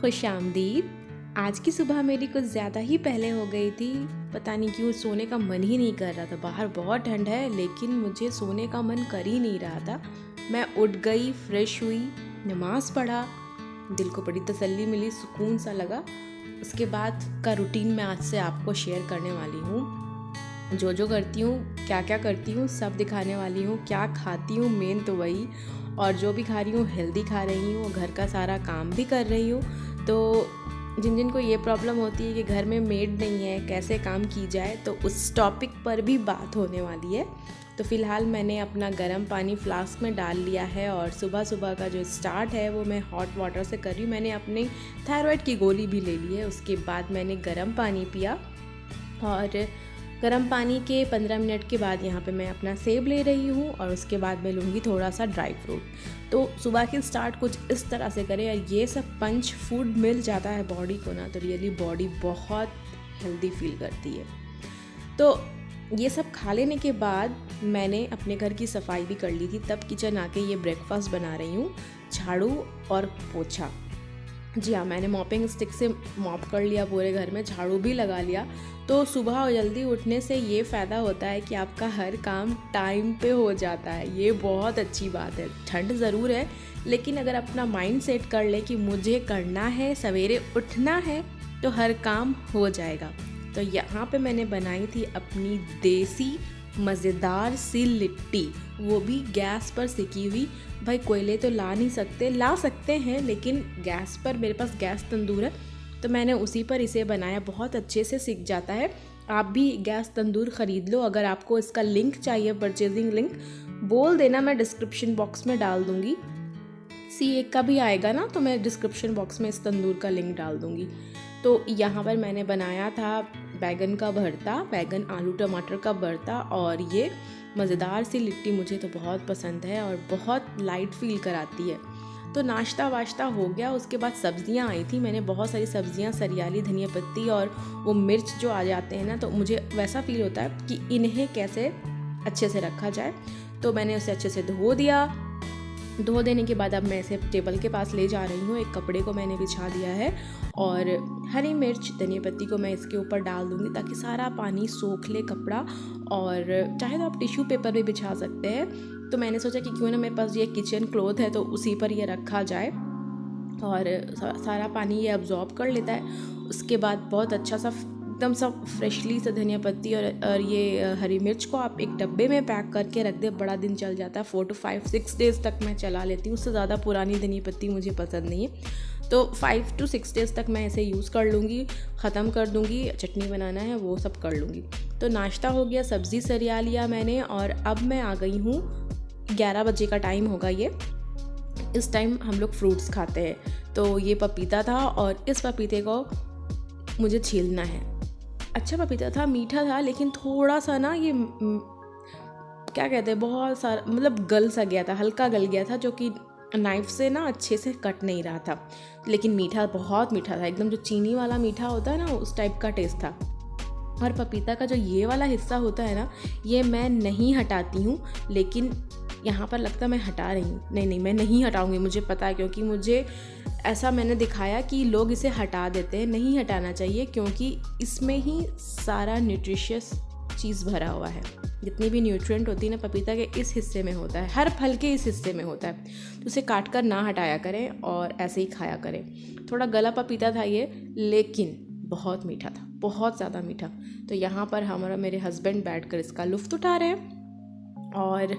खुशामदीद। आज की सुबह मेरी कुछ ज़्यादा ही पहले हो गई थी। पता नहीं क्यों सोने का मन ही नहीं कर रहा था। बाहर बहुत ठंड है लेकिन मुझे सोने का मन कर ही नहीं रहा था। मैं उठ गई, फ्रेश हुई, नमाज़ पढ़ा, दिल को बड़ी तसल्ली मिली, सुकून सा लगा। उसके बाद का रूटीन मैं आज से आपको शेयर करने वाली हूँ। जो करती हूँ, क्या क्या करती हूँ, सब दिखाने वाली हूँ। क्या खाती हूँ मेन तो वही, और जो भी खा रही हूँ हेल्दी खा रही हूँ, घर का सारा काम भी कर रही हूँ। तो जिन को ये प्रॉब्लम होती है कि घर में मेड नहीं है, कैसे काम की जाए, तो उस टॉपिक पर भी बात होने वाली है। तो फ़िलहाल मैंने अपना गर्म पानी फ्लास्क में डाल लिया है और सुबह सुबह का जो स्टार्ट है वो मैं हॉट वाटर से कर रही हूँ। मैंने अपनी थायराइड की गोली भी ले ली है। उसके बाद मैंने गर्म पानी पिया और गर्म पानी के 15 मिनट के बाद यहाँ पे मैं अपना सेब ले रही हूँ और उसके बाद मैं लूँगी थोड़ा सा ड्राई फ्रूट। तो सुबह की स्टार्ट कुछ इस तरह से करें और ये सब पंच फूड मिल जाता है बॉडी को ना, तो रियली बॉडी बहुत हेल्दी फील करती है। तो ये सब खा लेने के बाद मैंने अपने घर की सफाई भी कर ली थी। तब किचन आके ये ब्रेकफास्ट बना रही हूँ, झाड़ू और पोछा। जी हाँ, मैंने मॉपिंग स्टिक से मॉप कर लिया पूरे घर में, झाड़ू भी लगा लिया। तो सुबह जल्दी उठने से ये फ़ायदा होता है कि आपका हर काम टाइम पे हो जाता है। ये बहुत अच्छी बात है। ठंड ज़रूर है लेकिन अगर अपना माइंड सेट कर ले कि मुझे करना है, सवेरे उठना है, तो हर काम हो जाएगा। तो यहाँ पे मैंने बनाई थी अपनी देसी मज़ेदार सी लिट्टी, वो भी गैस पर सिकी हुई। भाई कोयले तो ला सकते हैं लेकिन गैस पर, मेरे पास गैस तंदूर है तो मैंने उसी पर इसे बनाया। बहुत अच्छे से सिक जाता है। आप भी गैस तंदूर ख़रीद लो। अगर आपको इसका लिंक चाहिए, परचेजिंग लिंक, बोल देना, मैं डिस्क्रिप्शन बॉक्स में डाल दूँगी। C1 का भी आएगा ना, तो मैं डिस्क्रिप्शन बॉक्स में इस तंदूर का लिंक डाल दूँगी। तो यहाँ पर मैंने बनाया था बैगन का भरता, बैगन आलू टमाटर का भरता, और ये मज़ेदार सी लिट्टी मुझे तो बहुत पसंद है और बहुत लाइट फील कराती है। तो नाश्ता वाश्ता हो गया। उसके बाद सब्जियां आई थी। मैंने बहुत सारी सब्जियां, सरियाली, धनिया पत्ती और वो मिर्च जो आ जाते हैं ना, तो मुझे वैसा फील होता है कि इन्हें कैसे अच्छे से रखा जाए। तो मैंने उसे अच्छे से धो दिया। धो देने के बाद अब मैं इसे टेबल के पास ले जा रही हूँ। एक कपड़े को मैंने बिछा दिया है और हरी मिर्च, धनिया पत्ती को मैं इसके ऊपर डाल दूँगी ताकि सारा पानी सोख ले कपड़ा। और चाहे तो आप टिश्यू पेपर भी बिछा सकते हैं। तो मैंने सोचा कि क्यों ना मेरे पास ये किचन क्लॉथ है तो उसी पर ये रखा जाए और सारा पानी ये अब्जॉर्ब कर लेता है। उसके बाद बहुत अच्छा सा एकदम सा फ्रेशली सा धनिया पत्ती और ये हरी मिर्च को आप एक डब्बे में पैक करके रख दे, बड़ा दिन चल जाता है। 4 to 5 6 डेज़ तक मैं चला लेती हूँ। उससे ज़्यादा पुरानी धनिया पत्ती मुझे पसंद नहीं है। तो 5 to 6 डेज़ तक मैं इसे यूज़ कर लूँगी, ख़त्म कर दूँगी। चटनी बनाना है वो सब कर लूँगी। तो नाश्ता हो गया, सब्ज़ी सरिया लिया मैंने और अब मैं आ गई हूँ। 11 बजे का टाइम होगा ये। इस टाइम हम लोग फ्रूट्स खाते हैं। तो ये पपीता था और इस पपीते को मुझे छीलना है। अच्छा पपीता था, मीठा था, लेकिन थोड़ा सा ना ये क्या कहते हैं, बहुत सारा मतलब गल सा गया था, हल्का गल गया था, जो कि नाइफ से ना अच्छे से कट नहीं रहा था। लेकिन मीठा, बहुत मीठा था, एकदम जो चीनी वाला मीठा होता है ना, उस टाइप का टेस्ट था। और पपीता का जो ये वाला हिस्सा होता है ना, ये मैं नहीं हटाती हूँ, लेकिन यहाँ पर लगता है मैं हटा रही हूँ। नहीं, मैं नहीं हटाऊँगी, मुझे पता है, क्योंकि मुझे ऐसा मैंने दिखाया कि लोग इसे हटा देते हैं। नहीं हटाना चाहिए क्योंकि इसमें ही सारा न्यूट्रिशियस चीज़ भरा हुआ है। जितनी भी न्यूट्रिएंट होती है ना, पपीता के इस हिस्से में होता है, हर फल के इस हिस्से में होता है। तो उसे काट कर ना हटाया करें और ऐसे ही खाया करें। थोड़ा गला पपीता था ये, लेकिन बहुत मीठा था, बहुत ज़्यादा मीठा। तो यहाँ पर मेरे हस्बैंड बैठकर इसका लुफ्त उठा रहे हैं। और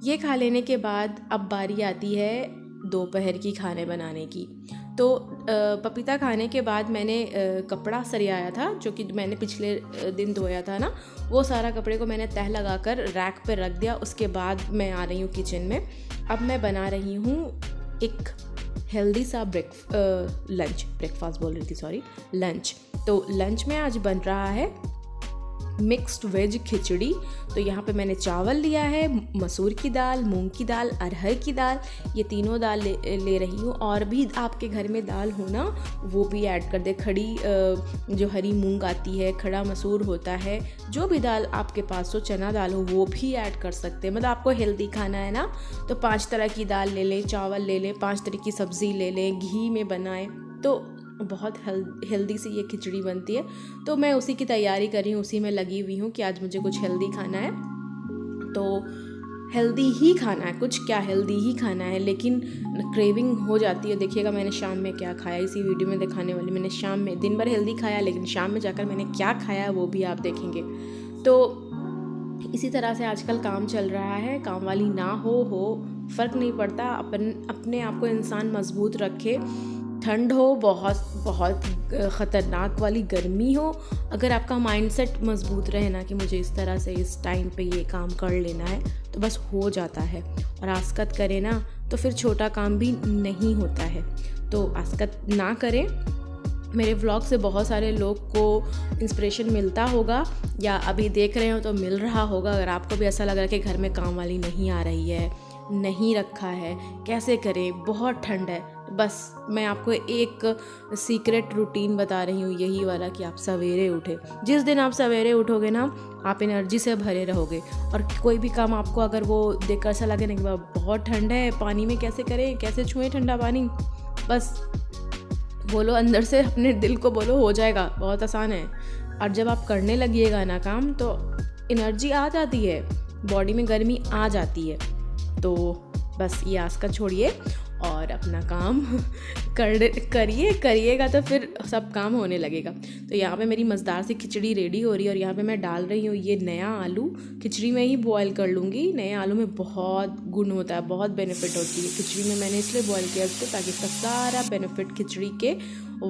ये खा लेने के बाद अब बारी आती है दोपहर की खाने बनाने की। तो पपीता खाने के बाद मैंने कपड़ा सरियाया था, जो कि मैंने पिछले दिन धोया था ना, वो सारा कपड़े को मैंने तह लगाकर रैक पर रख दिया। उसके बाद मैं आ रही हूँ किचन में। अब मैं बना रही हूँ एक हेल्दी सा लंच। तो लंच में आज बन रहा है मिक्स्ड वेज खिचड़ी। तो यहाँ पे मैंने चावल लिया है, मसूर की दाल, मूंग की दाल, अरहर की दाल, ये तीनों दाल ले रही हूँ। और भी आपके घर में दाल हो ना, वो भी ऐड कर दे। खड़ी जो हरी मूंग आती है, खड़ा मसूर होता है, जो भी दाल आपके पास हो, चना दाल हो, वो भी ऐड कर सकते हैं। मतलब आपको हेल्दी खाना है ना, तो 5 तरह की दाल ले लें, चावल ले लें, 5 तरह की सब्ज़ी ले लें, घी में बनाएं, तो बहुत हेल्दी सी ये खिचड़ी बनती है। तो मैं उसी की तैयारी कर रही हूँ, उसी में लगी हुई हूँ कि आज मुझे कुछ हेल्दी खाना है। तो हेल्दी ही खाना है, कुछ क्या हेल्दी ही खाना है, लेकिन क्रेविंग हो जाती है। देखिएगा मैंने शाम में क्या खाया, इसी वीडियो में दिखाने वाली। मैंने शाम में, दिन भर हेल्दी खाया, लेकिन शाम में जाकर मैंने क्या खाया वो भी आप देखेंगे। तो इसी तरह से आजकल काम चल रहा है। काम वाली ना हो फ़र्क नहीं पड़ता, अपने आप को इंसान मजबूत रखे। ठंड हो, बहुत बहुत ख़तरनाक वाली गर्मी हो, अगर आपका माइंडसेट मजबूत रहे ना कि मुझे इस तरह से इस टाइम पे ये काम कर लेना है, तो बस हो जाता है। और आस्कत करें ना तो फिर छोटा काम भी नहीं होता है। तो आस्कत ना करें। मेरे व्लॉग से बहुत सारे लोग को इंस्पिरेशन मिलता होगा, या अभी देख रहे हो तो मिल रहा होगा। अगर आपको भी ऐसा लग रहा है कि घर में काम वाली नहीं आ रही है, नहीं रखा है, कैसे करें, बहुत ठंड है, बस मैं आपको एक सीक्रेट रूटीन बता रही हूँ, यही वाला कि आप सवेरे उठे। जिस दिन आप सवेरे उठोगे ना, आप एनर्जी से भरे रहोगे। और कोई भी काम आपको अगर वो देखकर ऐसा लगे ना कि बहुत ठंड है, पानी में कैसे करें, कैसे छुएं ठंडा पानी, बस बोलो अंदर से, अपने दिल को बोलो, हो जाएगा, बहुत आसान है। और जब आप करने लगिएगा ना काम, तो एनर्जी आ जाती है, बॉडी में गर्मी आ जाती है। तो बस ये आस्कत छोड़िए और अपना काम करिएगा, तो फिर सब काम होने लगेगा। तो यहाँ पे मेरी मज़ेदार सी खिचड़ी रेडी हो रही है, और यहाँ पे मैं डाल रही हूँ ये नया आलू। खिचड़ी में ही बॉयल कर लूँगी। नए आलू में बहुत गुण होता है, बहुत बेनिफिट होती है। खिचड़ी में मैंने इसलिए बॉयल किया इसको, ताकि इसका सारा बेनिफिट खिचड़ी के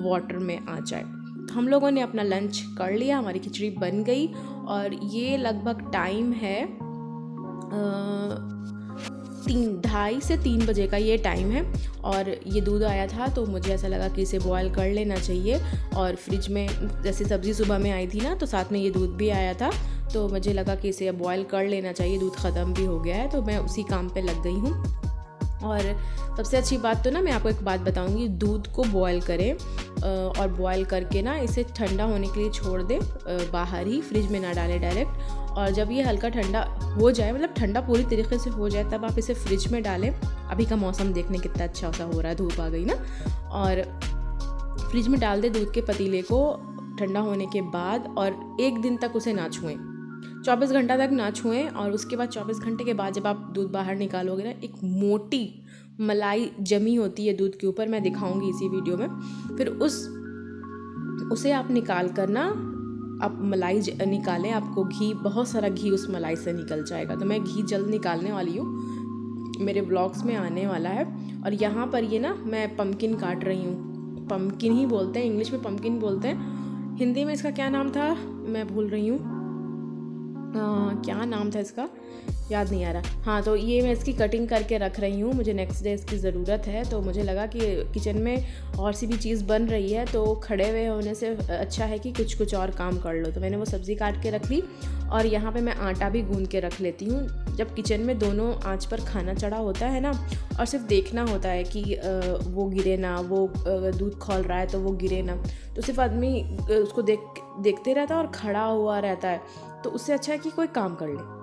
वाटर में आ जाए। तो हम लोगों ने अपना लंच कर लिया, हमारी खिचड़ी बन गई। और ये लगभग टाइम है 2:30 से 3 बजे का ये टाइम है। और ये दूध आया था, तो मुझे ऐसा लगा कि इसे बॉयल कर लेना चाहिए। और फ्रिज में जैसे सब्ज़ी सुबह में आई थी ना, तो साथ में ये दूध भी आया था, तो मुझे लगा कि इसे बॉयल कर लेना चाहिए। दूध ख़त्म भी हो गया है, तो मैं उसी काम पे लग गई हूँ। और सबसे अच्छी बात तो ना, मैं आपको एक बात बताऊंगी, दूध को बॉयल करें और बॉयल करके ना इसे ठंडा होने के लिए छोड़ दें, बाहर ही, फ्रिज में ना डालें डायरेक्ट। और जब ये हल्का ठंडा हो जाए, मतलब ठंडा पूरी तरीके से हो जाए, तब आप इसे फ्रिज में डालें। अभी का मौसम देखने कितना अच्छा सा हो रहा है, धूप आ गई ना। और फ्रिज में डाल दें दूध के पतीले को ठंडा होने के बाद, और 1 दिन तक उसे ना छुएं, 24 घंटा तक ना छुएं। और उसके बाद 24 घंटे के बाद जब आप दूध बाहर निकालोगे ना, एक मोटी मलाई जमी होती है दूध के ऊपर, मैं दिखाऊंगी इसी वीडियो में। फिर उसे आप निकाल कर ना, आप मलाई निकालें, आपको घी, बहुत सारा घी उस मलाई से निकल जाएगा। तो मैं घी जल्द निकालने वाली हूँ, मेरे व्लॉग्स में आने वाला है। और यहाँ पर ये ना मैं पम्पकिन काट रही हूँ। पम्पकिन ही बोलते हैं, इंग्लिश में पम्पकिन बोलते हैं, हिंदी में इसका क्या नाम था मैं भूल रही हूँ, क्या नाम था इसका, याद नहीं आ रहा। हाँ, तो ये मैं इसकी कटिंग करके रख रही हूँ, मुझे नेक्स्ट डे इसकी ज़रूरत है। तो मुझे लगा कि किचन में और सी भी चीज़ बन रही है, तो खड़े हुए होने से अच्छा है कि कुछ और काम कर लो। तो मैंने वो सब्ज़ी काट के रख ली, और यहाँ पे मैं आटा भी गूंद के रख लेती हूँ। जब किचन में दोनों आंच पर खाना चढ़ा होता है ना, और सिर्फ देखना होता है कि वो गिरे ना, वो दूध खौल रहा है तो वो गिरे ना, तो सिर्फ आदमी उसको देखते रहता है और खड़ा हुआ रहता है, तो उससे अच्छा है कि कोई काम कर ले।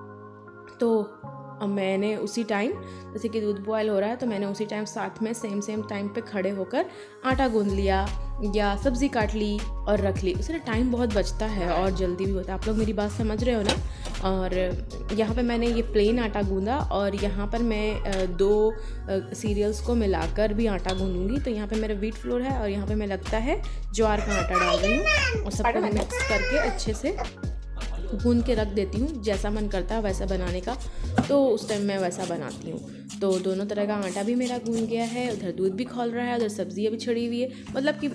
तो मैंने उसी टाइम, जैसे कि दूध बॉयल हो रहा है, तो मैंने उसी टाइम साथ में सेम टाइम पे खड़े होकर आटा गूंद लिया या सब्ज़ी काट ली और रख ली। उससे टाइम बहुत बचता है और जल्दी भी होता है। आप लोग मेरी बात समझ रहे हो ना। और यहाँ पे मैंने ये प्लेन आटा गूंदा, और यहाँ पर मैं 2 सीरियल्स को मिलाकर भी आटा गूंदूंगी। तो यहाँ पे मेरा व्हीट फ्लोर है, और यहाँ पे मैं लगता है ज्वार का आटा डाल रही हूँ, और सबको मिक्स करके अच्छे से गूंद के रख देती हूँ। जैसा मन करता है वैसा बनाने का, तो उस टाइम मैं वैसा बनाती हूँ। तो दोनों तरह का आटा भी मेरा गूंद गया है, उधर दूध भी खौल रहा है, उधर सब्ज़ी भी छड़ी हुई है। मतलब कि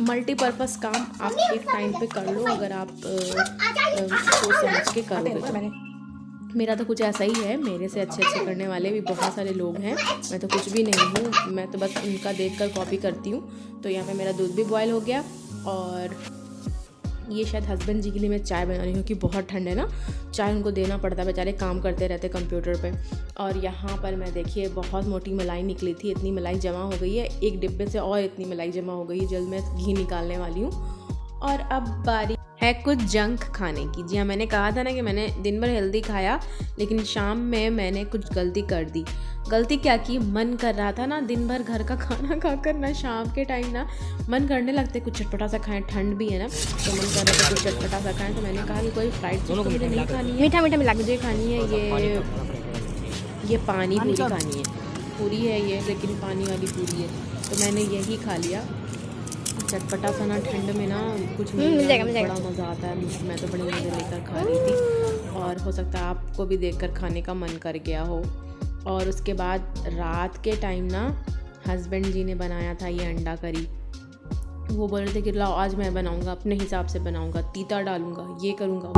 मल्टीपर्पज़ काम आप एक टाइम पे कर लो, अगर आप सोच समझ के करोगे तो। मेरा तो कुछ ऐसा ही है, मेरे से अच्छे करने वाले भी बहुत सारे लोग हैं, मैं तो कुछ भी नहीं हूँ, मैं तो बस उनका देखकर कॉपी करती हूँ। तो यहाँ पे मेरा दूध भी बॉयल हो गया, और ये शायद हस्बैंड जी के लिए मैं चाय बना रही हूँ, क्योंकि बहुत ठंड है ना, चाय उनको देना पड़ता है, बेचारे काम करते रहते कंप्यूटर पे। और यहाँ पर मैं देखिए बहुत मोटी मलाई निकली थी, इतनी मलाई जमा हो गई है, एक डिब्बे से और इतनी मलाई जमा हो गई है। जल्द मैं घी निकालने वाली हूँ। और अब बारी है कुछ जंक खाने की। जी हाँ, मैंने कहा था ना कि मैंने दिन भर हेल्दी खाया, लेकिन शाम में मैंने कुछ गलती कर दी। गलती क्या की, मन कर रहा था ना दिन भर घर का खाना खाकर ना, शाम के टाइम ना मन करने लगते कुछ चटपटा सा खाएं, ठंड भी है ना, तो मन कर रहा था कुछ चटपटा सा खाएं। तो मैंने कहा कि कोई फ्राइड चीज़ तो मुझे नहीं खानी है, मीठा मीठा मिला मुझे खानी है ये पानी पूरी खानी है। पूरी है ये, लेकिन पानी वाली पूरी है, तो मैंने यही खा लिया। चटपटा सा ना ठंड में ना कुछ मिल जाएगा, बड़ा मज़ा आता है। मैं तो बड़ी मज़े लेकर खा रही थी, और हो सकता है आपको भी देखकर खाने का मन कर गया हो। और उसके बाद रात के टाइम ना हस्बैंड जी ने बनाया था ये अंडा करी। वो बोल रहे थे कि लाओ आज मैं बनाऊंगा, अपने हिसाब से बनाऊंगा, तीता डालूंगा, ये करूंगा।